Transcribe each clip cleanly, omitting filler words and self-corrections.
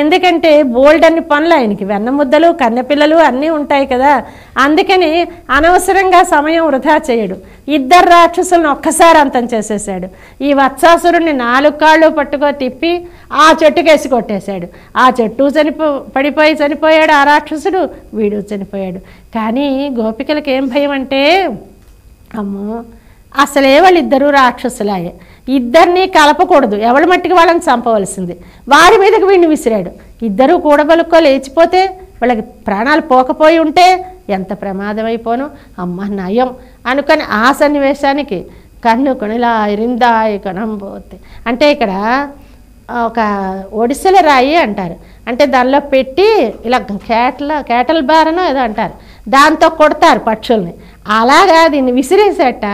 ఎందుకంటే బోల్డ్ అన్ని పనులు ఆయనకి, వెన్నముద్దలు కన్నెపిల్లలు అన్నీ ఉంటాయి కదా. అందుకని అనవసరంగా సమయం వృధా చేయడు. 2 రాక్షసులను ఒక్కసారి అంతం చేసేసాడు. ఈ వత్సాసురుణ్ణి 4 కాళ్ళు పట్టుకో తిప్పి ఆ చెట్టుకేసి కొట్టేశాడు. ఆ చెట్టు పడిపోయి చనిపోయాడు ఆ రాక్షసుడు, వీడు చనిపోయాడు. కానీ గోపికలకు ఏం భయం అంటే, అమ్మో అసలే వాళ్ళిద్దరూ రాక్షసులాయే, ఇద్దరిని కలపకూడదు, ఎవరి మట్టికి వాళ్ళని చంపవలసింది. వారి మీదకి వీడిని విసిరాడు. ఇద్దరూ కూడబలుక్కో లేచిపోతే, వాళ్ళకి ప్రాణాలు పోకపోయి ఉంటే ఎంత ప్రమాదమైపోను. అమ్మ నయం అనుకొని ఆ సన్నివేశానికి కన్ను కొనిలా ఇరిందాయి కణంపోతే అంటే ఇక్కడ ఒక ఒడిసెల రాయి అంటారు. అంటే దానిలో పెట్టి ఇలా కేటల్ బారనో ఏదో అంటారు, దాంతో కొడతారు పక్షుల్ని. అలాగా దీన్ని విసిరేసేట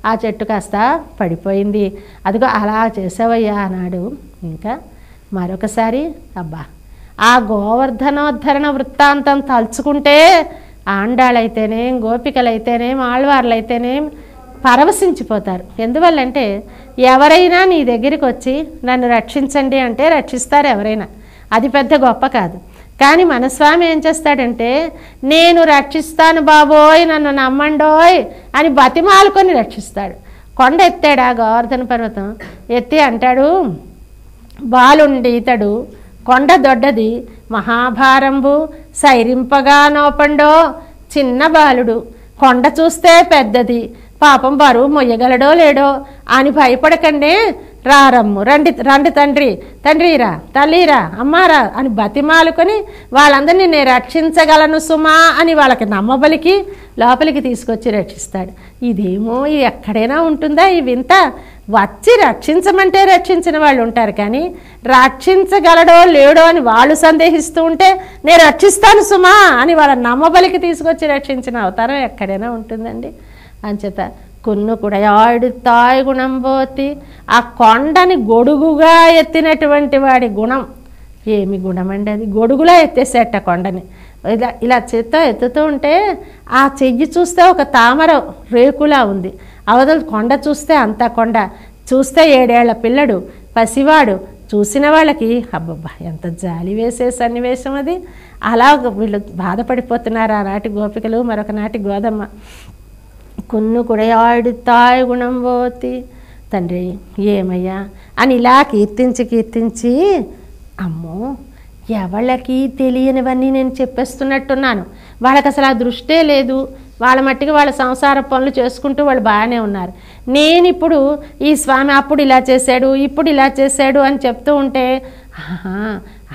ఆ చెట్టు కాస్త పడిపోయింది. అదిగో అలా చేసావయ్యా అన్నాడు. ఇంకా మరొకసారి అబ్బా ఆ గోవర్ధనోద్ధరణ వృత్తాంతం తలుచుకుంటే ఆండాళ్ళైతేనేం గోపికలైతేనేం ఆళ్వార్లైతేనేం పరవశించిపోతారు. ఎందువల్లంటే ఎవరైనా నీ దగ్గరికి వచ్చి నన్ను రక్షించండి అంటే రక్షిస్తారు ఎవరైనా, అది పెద్ద గొప్ప కాదు. కానీ మన స్వామి ఏం చేస్తాడంటే, నేను రక్షిస్తాను బాబోయ్ నన్ను నమ్మండోయ్ అని బతిమాలుకొని రక్షిస్తాడు. కొండ ఎత్తాడు ఆ గోవర్ధన పర్వతం ఎత్తి అంటాడు, బాలుండి ఇతడు కొండ దొడ్డది మహాభారంబు సైరింపగా నోపండో, చిన్న బాలుడు కొండ చూస్తే పెద్దది, పాపం బరువు మొయ్యగలడో లేడో అని భయపడకండి, రారమ్ము రండి రండి తండ్రి తండ్రిరా తల్లిరా అమ్మారా అని బతిమాలుకొని వాళ్ళందరినీ నేను రక్షించగలను సుమా అని వాళ్ళకి నమ్మబలికి లోపలికి తీసుకొచ్చి రక్షిస్తాడు. ఇదేమో ఇది ఎక్కడైనా ఉంటుందా ఈ వింత? వచ్చి రక్షించమంటే రక్షించిన వాళ్ళు ఉంటారు, కానీ రక్షించగలడో లేడో అని వాళ్ళు సందేహిస్తూ ఉంటే నేను రక్షిస్తాను సుమా అని వాళ్ళ నమ్మబలికి తీసుకొచ్చి రక్షించిన అవతారం ఎక్కడైనా ఉంటుందండి. అంచేత కొన్ను కుడయాడు తాయి గుణం పోతి, ఆ కొండని గొడుగుగా ఎత్తినటువంటి వాడి గుణం ఏమి గుణం అండి అది. గొడుగులా ఎత్తేసేట కొండని. ఇలా ఇలా చేత్తో ఎత్తుతూ ఉంటే ఆ చెయ్యి చూస్తే ఒక తామర రేకులా ఉంది, అవతల కొండ చూస్తే అంత కొండ, చూస్తే 7 ఏళ్ల పిల్లడు పసివాడు, చూసిన వాళ్ళకి అబ్బబ్బా ఎంత జాలి వేసే సన్నివేశం అది. అలా వీళ్ళు బాధపడిపోతున్నారు ఆనాటి గోపికలు, మరొక నాటి గోదమ్మ. కొన్ను కుడయాడు తాయి గుణం పోతి, తండ్రి ఏమయ్యా అని ఇలా కీర్తించి అమ్మో ఎవళ్ళకి తెలియనివన్నీ నేను చెప్పేస్తున్నట్టున్నాను. వాళ్ళకి అసలు ఆ దృష్టే లేదు, వాళ్ళ మట్టికి వాళ్ళ సంసార పనులు చేసుకుంటూ వాళ్ళు బాగానే ఉన్నారు. నేను ఇప్పుడు ఈ స్వామి అప్పుడు ఇలా చేశాడు ఇప్పుడు ఇలా చేశాడు అని చెప్తూ ఉంటే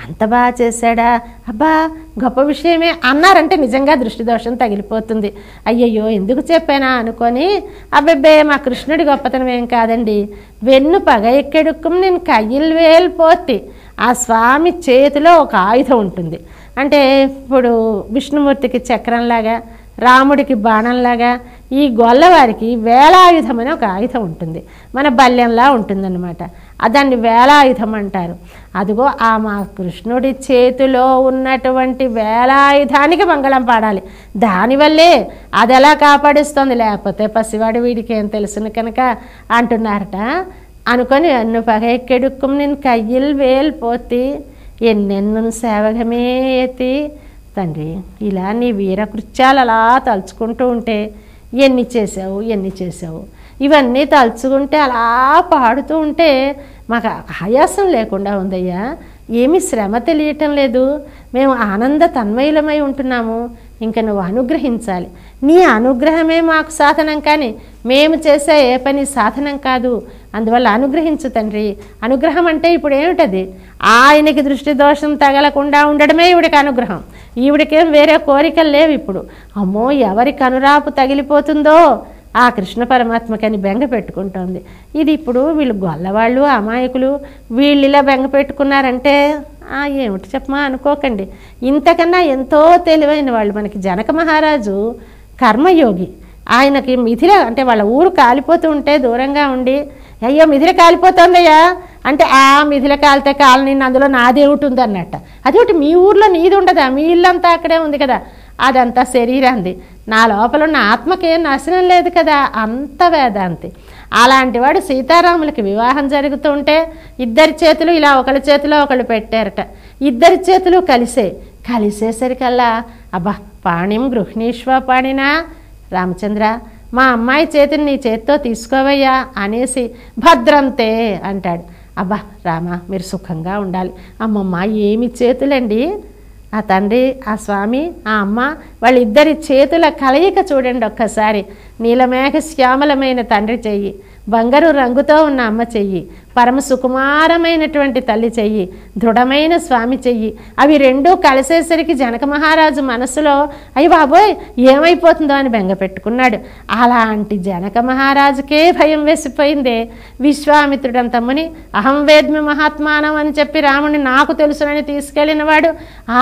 అంత బాగా చేశాడా, అబ్బా గొప్ప విషయమే అన్నారంటే నిజంగా దృష్టి దోషం తగిలిపోతుంది. అయ్యయ్యో ఎందుకు చెప్పానా అనుకొని, అబ్బెబ్బే మా కృష్ణుడి గొప్పతనం ఏం కాదండి, వెన్ను పగ ఎక్కెడుక్కుం నేను కయ్యిల్ వేలిపోతి. ఆ స్వామి చేతిలో ఒక ఆయుధం ఉంటుంది. అంటే ఇప్పుడు విష్ణుమూర్తికి చక్రంలాగా, రాముడికి బాణంలాగా, ఈ గొల్లవారికి వేలాయుధం అని ఒక ఆయుధం ఉంటుంది, మన బల్యంలా ఉంటుందన్నమాట. దాన్ని వేలాయుధం అంటారు. అదిగో ఆ మా కృష్ణుడి చేతిలో ఉన్నటువంటి వేలాయుధానికి మంగళం పాడాలి. దానివల్లే అది ఎలా కాపాడిస్తుంది, లేకపోతే పసివాడి వీడికి ఏం తెలుసును కనుక అంటున్నారట. అనుకొని అన్ను పగెక్కెడుక్కుం నేను కయ్యిల్ వేలిపోతి ఎన్నెన్ను సేవగమే ఎత్తి. తండ్రి ఇలా నీ వీరకృత్యాలు అలా తలుచుకుంటూ ఉంటే ఎన్ని చేసావు ఇవన్నీ తలుచుకుంటే అలా పాడుతూ ఉంటే మాకు ఆయాసం లేకుండా ఉందయ్యా, ఏమీ శ్రమ తెలియటం లేదు, మేము ఆనంద తన్మయులమై ఉంటున్నాము. ఇంకా నువ్వు అనుగ్రహించాలి, నీ అనుగ్రహమే మాకు సాధనం, కానీ మేము చేసే ఏ పని సాధనం కాదు. అందువల్ల అనుగ్రహించు తండ్రి. అనుగ్రహం అంటే ఇప్పుడు ఏమిటది, ఆయనకి దృష్టి దోషం తగలకుండా ఉండడమే ఈవిడికి అనుగ్రహం. ఈవిడికేం వేరే కోరికలు లేవు ఇప్పుడు. అమ్మో ఎవరి కనురాపు తగిలిపోతుందో ఆ కృష్ణ పరమాత్మకని బెంగ పెట్టుకుంటోంది. ఇది ఇప్పుడు వీళ్ళు గొల్లవాళ్ళు అమాయకులు, వీళ్ళు ఇలా బెంగ పెట్టుకున్నారంటే ఏమిటి చెప్పమా అనుకోకండి, ఇంతకన్నా ఎంతో తెలివైన వాళ్ళు. మనకి జనక మహారాజు కర్మయోగి, ఆయనకి మిథిల అంటే వాళ్ళ ఊరు కాలిపోతూ ఉంటే దూరంగా ఉండి, అయ్యో మిథిల కాలిపోతుందయ్యా అంటే, ఆ మిథిల కాలితే కాలనీ అందులో నాదేమిటి ఉంది అన్నట్ట. అదొకటి మీ ఊర్లో నీది ఉండదా, మీ ఇల్లంతా అక్కడే ఉంది కదా, అదంతా శరీరాంది, నా లోపల ఉన్న ఆత్మకేం నాశనం లేదు కదా, అంత వేదాంతి. అలాంటి వాడు సీతారాములకి వివాహం జరుగుతుంటే ఇద్దరి చేతులు ఇలా ఒకళ్ళ చేతిలో ఒకళ్ళు పెట్టారట. ఇద్దరి చేతులు కలిసేసరికల్లా అబ్బా పాణిం గృహిణీష్వ పాణినా రామచంద్ర, మా అమ్మాయి చేతిని నీ చేత్తో తీసుకోవయ్యా అనేసి భద్రంతే అంటాడు. అబ్బా రామ మీరు సుఖంగా ఉండాలి. అమ్మమ్మ ఏమి చేతులండి, ఆ తండ్రి ఆ స్వామి ఆ అమ్మ వాళ్ళిద్దరి చేతుల కలయిక చూడండి ఒక్కసారి. నీలమేఘ శ్యామలమైన తండ్రి చెయ్యి, బంగారు రంగుతో ఉన్న అమ్మ చెయ్యి, పరమ సుకుమారమైనటువంటి తల్లి చెయ్యి, దృఢమైన స్వామి చెయ్యి, అవి రెండూ కలిసేసరికి జనక మహారాజు మనసులో అయ్య బాబోయ్ ఏమైపోతుందో అని బెంగ పెట్టుకున్నాడు. అలాంటి జనక మహారాజుకే భయం వేసిపోయిందే. విశ్వామిత్రుడంతమ్మని అహం వేద్మి మహాత్మానం అని చెప్పి రాముని నాకు తెలుసునని తీసుకెళ్ళిన వాడు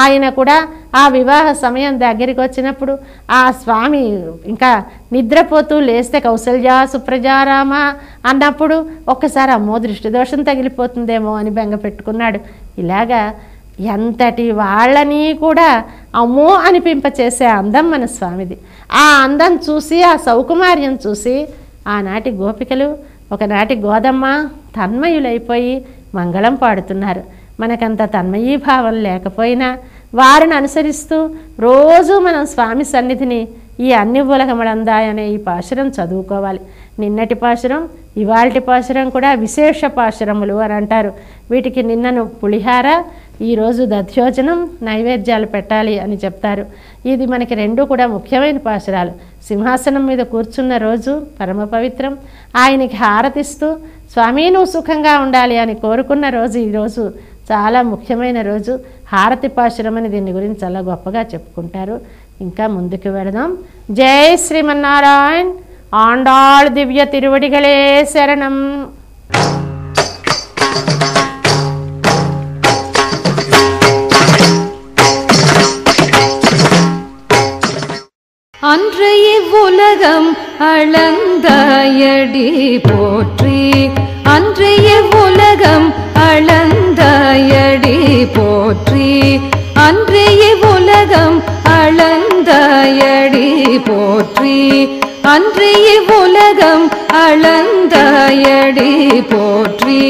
ఆయన కూడా ఆ వివాహ సమయం దగ్గరికి వచ్చినప్పుడు ఆ స్వామి ఇంకా నిద్రపోతూ లేస్తే కౌసల్యా సుప్రజారామ అన్నప్పుడు ఒక్కసారి అమ్మో దృష్టి దోషం తగిలిపోతుందేమో అని బెంగ పెట్టుకున్నాడు. ఇలాగా ఎంతటి వాళ్ళని కూడా అమ్మో అనిపింపచేసే అందం మన స్వామిది. ఆ అందం చూసి ఆ సౌకుమార్యం చూసి ఆనాటి గోపికలు ఒకనాటి గోదమ్మ తన్మయులైపోయి మంగళం పాడుతున్నారు. మనకంత తన్మయీభావం లేకపోయినా వారిని అనుసరిస్తూ రోజు మనం స్వామి సన్నిధిని ఈ అన్ని ఉలగమలందాయ అనే ఈ పాశురం చదువుకోవాలి. నిన్నటి పాశురం ఇవాల్టి పాశురం కూడా విశేష పాశురములు అని అంటారు. వీటికి నిన్నను పులిహార, ఈరోజు దధ్యోజనం నైవేద్యాలు పెట్టాలి అని చెప్తారు. ఇది మనకి రెండు కూడా ముఖ్యమైన పాశురాలు. సింహాసనం మీద కూర్చున్న రోజు పరమ పవిత్రం, ఆయనకి హారతిస్తూ స్వామి నువ్వు సుఖంగా ఉండాలి అని కోరుకున్న రోజు ఈరోజు చాలా ముఖ్యమైన రోజు. హారతి పాశురం అని దీని గురించి చాలా గొప్పగా చెప్పుకుంటారు. ఇంకా ముందుకు వెళదాం. జై శ్రీమన్నారాయణ. ఆండాళ్ దివ్య తిరువడిగలే శరణం. அன்றைய உலகம் அளந்தாயடி போற்றி, அன்றைய உலகம் அளந்தாயடி போற்றி, அன்றைய உலகம் அளந்தாயடி போற்றி, அன்றைய உலகம் அளந்தாயடி போற்றி.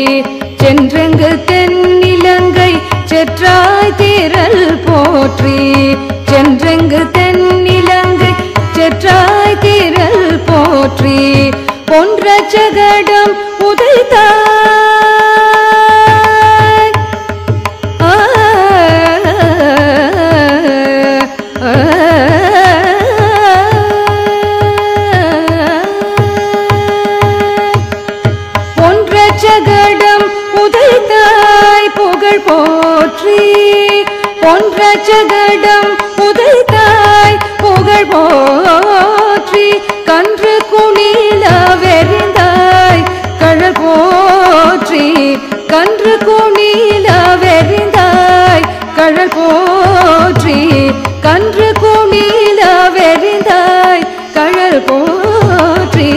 சென்றங்கு தென்னிலங்கை செற்றாய் திரள் போற்றி, சென்றங்கு தென்னிலங்கை செற்றாய் திரள் போற்றி. பொன்ற ஜகடம் உதைத்தாய் பொன்ற ஜகடம் உதைத்தாய் புகழ் போற்றி, பொன்ற ஜகடம் உதைத்தாய் புகழ் போற்றி. கன்று குணில வெறிந்தாய் கழல் போற்றி, கன்று குணில வெறிந்தாய் கழல் போற்றி, கன்று குணில வெறிந்தாய் கழல் போற்றி,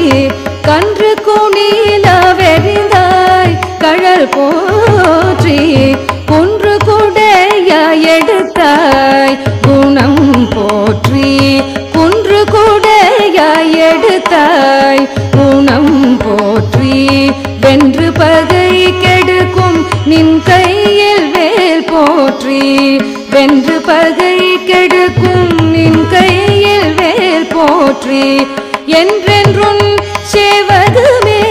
கன்று குணில வெறிந்தாய் கழல் போற்றி. குன்று குடைய எடுத்தாய் குணம் போற்றி, குன்று குடைய எடுத்தாய் குணம் போற்றி. வென்று பகை கெடுக்கும் நின் கையில் வேல் போற்றி, வென்று பகை கெடுக்கும் நின் கையில் வேல் போற்றி. என்றென்றும் சேவகமே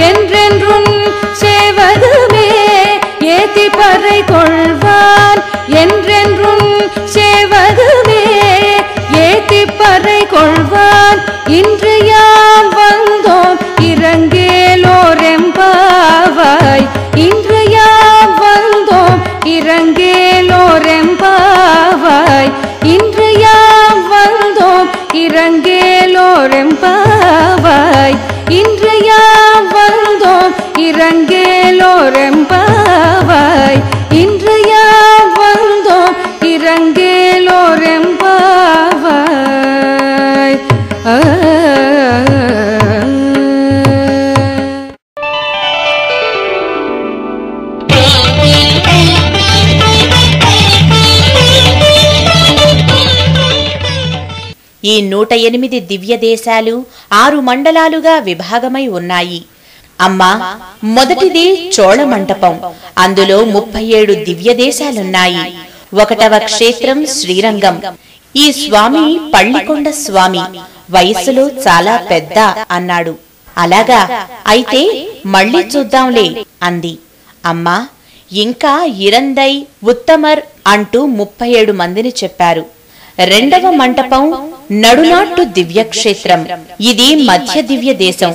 என்றென்றும் சேவகமே ஏத்தி பறை கொள்வான், என்றென்றும் சேவகமே ஏத்தி பறை கொள்வான். இன்று யாம் வந்தோம் இறங்கேலோரெம்பாவாய், இன்று யாம் வந்தோம் இறங்கேலோரெம்பாவாய், இன்று யாம் வந்தோம் இறங்கேலோரெம்பாவாய், இன்று யாம் வந்தோம் இறங்கேலோரெம்பாவாய், இன்று யாம் வந்தோம் இறங்கேலோரெம்பாவாய். ఈ 108 దివ్య దేశాలు 6 మండలాలుగా విభాగమై ఉన్నాయి. అమ్మా, మొదటిది చోళ మంటపం. అందులో 37 దివ్య దేశాలున్నాయి. 1వ క్షేత్రం శ్రీరంగం. ఈ స్వామి పళ్ళికొండ స్వామి, వయసులో చాలా పెద్ద అన్నాడు. అలాగా, అయితే మళ్ళీ చూద్దాంలే అంది. అమ్మా, ఇంకా ఇరందై, ఉత్తమర్ అంటూ 37 మందిని చెప్పారు. 2వ మంటపం నడునాట్టు దివ్యక్షేత్రం. ఇది మధ్య దివ్య దేశం.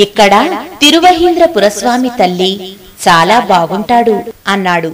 ఇక్కడ తిరువహీంద్రపురస్వామి తల్లి చాలా బాగుంటాడు అన్నాడు.